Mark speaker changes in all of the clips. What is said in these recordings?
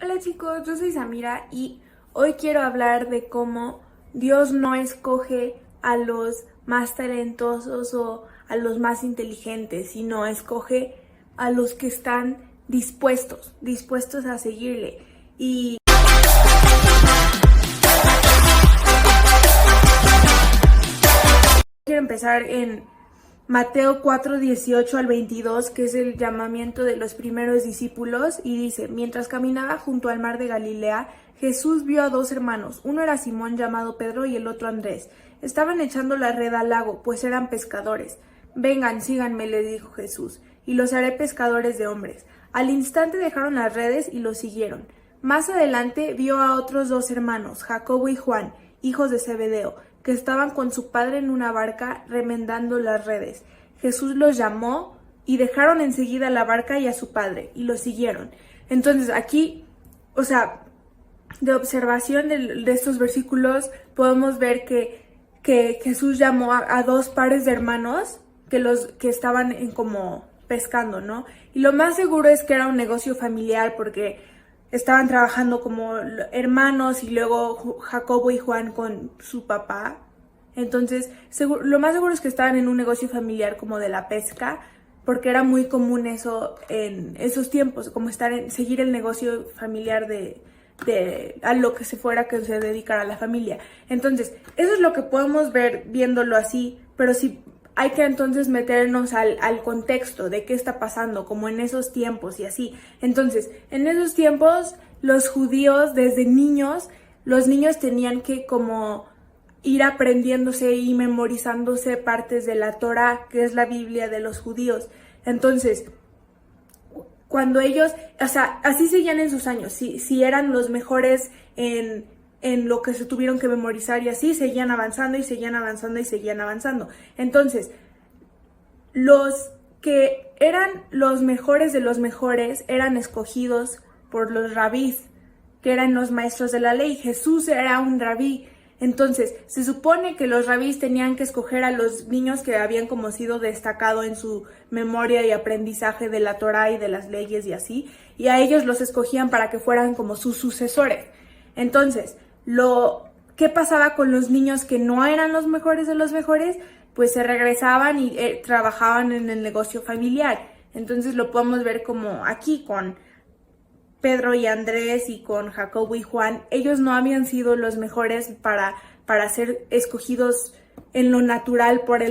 Speaker 1: Hola chicos, yo soy Samira y hoy quiero hablar de cómo Dios no escoge a los más talentosos o a los más inteligentes, sino escoge a los que están dispuestos a seguirle. Y quiero empezar en Mateo 4, 18 al 22, que es el llamamiento de los primeros discípulos, y dice: mientras caminaba junto al mar de Galilea, Jesús vio a dos hermanos. Uno era Simón, llamado Pedro, y el otro Andrés. Estaban echando la red al lago, pues eran pescadores. Vengan, síganme, les dijo Jesús, y los haré pescadores de hombres. Al instante dejaron las redes y los siguieron. Más adelante vio a otros dos hermanos, Jacobo y Juan, hijos de Zebedeo, que estaban con su padre en una barca remendando las redes. Jesús los llamó y dejaron enseguida la barca y a su padre y los siguieron. Entonces aquí, de observación de estos versículos podemos ver que Jesús llamó a dos pares de hermanos que estaban como pescando, ¿no? Y lo más seguro es que era un negocio familiar porque estaban trabajando como hermanos y luego Jacobo y Juan con su papá. Entonces, lo más seguro es que estaban en un negocio familiar como de la pesca, porque era muy común eso en esos tiempos, como seguir el negocio familiar de a lo que se fuera que se dedicara a la familia. Entonces, eso es lo que podemos ver viéndolo así, pero sí hay que entonces meternos al contexto de qué está pasando, como en esos tiempos y así. Entonces, en esos tiempos, los judíos, desde niños, los niños tenían que como ir aprendiéndose y memorizándose partes de la Torá, que es la Biblia de los judíos. Entonces, cuando ellos, así seguían en sus años, si eran los mejores en lo que se tuvieron que memorizar y así, seguían avanzando y seguían avanzando y seguían avanzando. Entonces, los que eran los mejores de los mejores eran escogidos por los rabís, que eran los maestros de la ley. Jesús era un rabí. Entonces, se supone que los rabís tenían que escoger a los niños que habían como sido destacado en su memoria y aprendizaje de la Torá y de las leyes y así, y a ellos los escogían para que fueran como sus sucesores. Entonces, ¿qué pasaba con los niños que no eran los mejores de los mejores? Pues se regresaban y trabajaban en el negocio familiar. Entonces lo podemos ver como aquí con Pedro y Andrés y con Jacobo y Juan. Ellos no habían sido los mejores para ser escogidos en lo natural por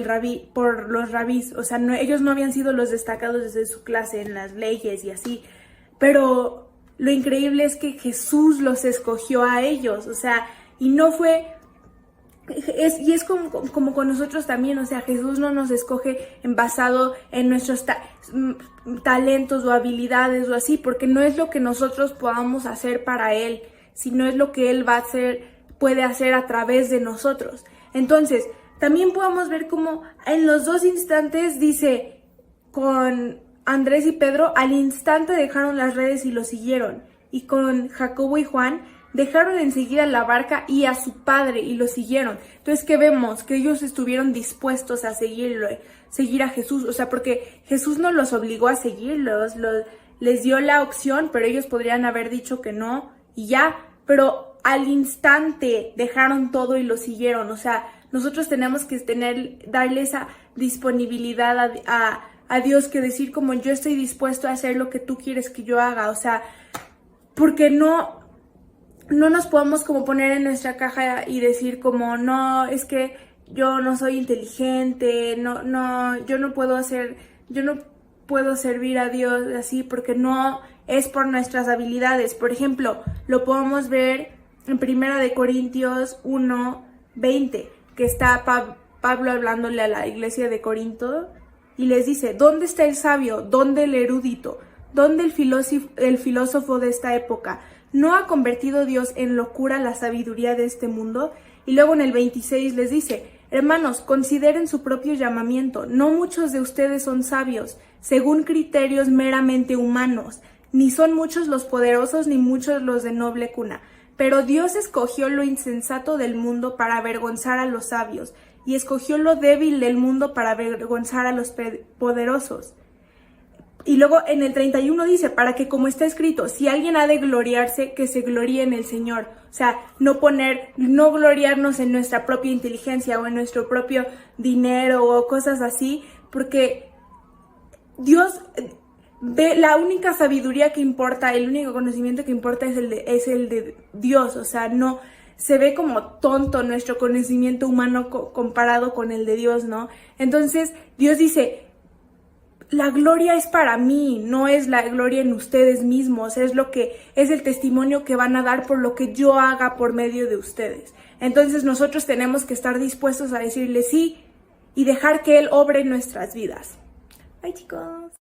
Speaker 1: los rabís. Ellos no habían sido los destacados desde su clase en las leyes y así. Pero lo increíble es que Jesús los escogió a ellos, y no fue... Es como con nosotros también, Jesús no nos escoge basado en nuestros talentos o habilidades o así, porque no es lo que nosotros podamos hacer para Él, sino es lo que Él puede hacer a través de nosotros. Entonces, también podemos ver cómo en los dos instantes dice, con Andrés y Pedro, al instante dejaron las redes y lo siguieron, y con Jacobo y Juan, dejaron enseguida la barca y a su padre y lo siguieron. Entonces, ¿qué vemos? Que ellos estuvieron dispuestos a seguir a Jesús. Porque Jesús no los obligó a seguirlos, les dio la opción, pero ellos podrían haber dicho que no y ya. Pero al instante dejaron todo y lo siguieron. Nosotros tenemos que darle esa disponibilidad a Dios, que decir como yo estoy dispuesto a hacer lo que tú quieres que yo haga. Porque no nos podemos como poner en nuestra caja y decir como, no, es que yo no soy inteligente, yo no puedo servir a Dios así, porque no es por nuestras habilidades. Por ejemplo, lo podemos ver en 1 Corintios 1:20, que está Pablo hablándole a la iglesia de Corinto y les dice: ¿dónde está el sabio? ¿Dónde el erudito? ¿Dónde el filósofo de esta época? ¿No ha convertido Dios en locura la sabiduría de este mundo? Y luego en el 26 les dice: hermanos, consideren su propio llamamiento. No muchos de ustedes son sabios, según criterios meramente humanos. Ni son muchos los poderosos, ni muchos los de noble cuna. Pero Dios escogió lo insensato del mundo para avergonzar a los sabios, y escogió lo débil del mundo para avergonzar a los poderosos. Y luego en el 31 dice, para que como está escrito, si alguien ha de gloriarse, que se gloríe en el Señor. O sea, no gloriarnos en nuestra propia inteligencia o en nuestro propio dinero o cosas así, porque Dios ve, la única sabiduría que importa, el único conocimiento que importa es el de Dios. O sea, no se ve como tonto nuestro conocimiento humano comparado con el de Dios, ¿no? Entonces, Dios dice, la gloria es para mí, no es la gloria en ustedes mismos, es el testimonio que van a dar por lo que yo haga por medio de ustedes. Entonces nosotros tenemos que estar dispuestos a decirle sí y dejar que Él obre en nuestras vidas. Bye, chicos.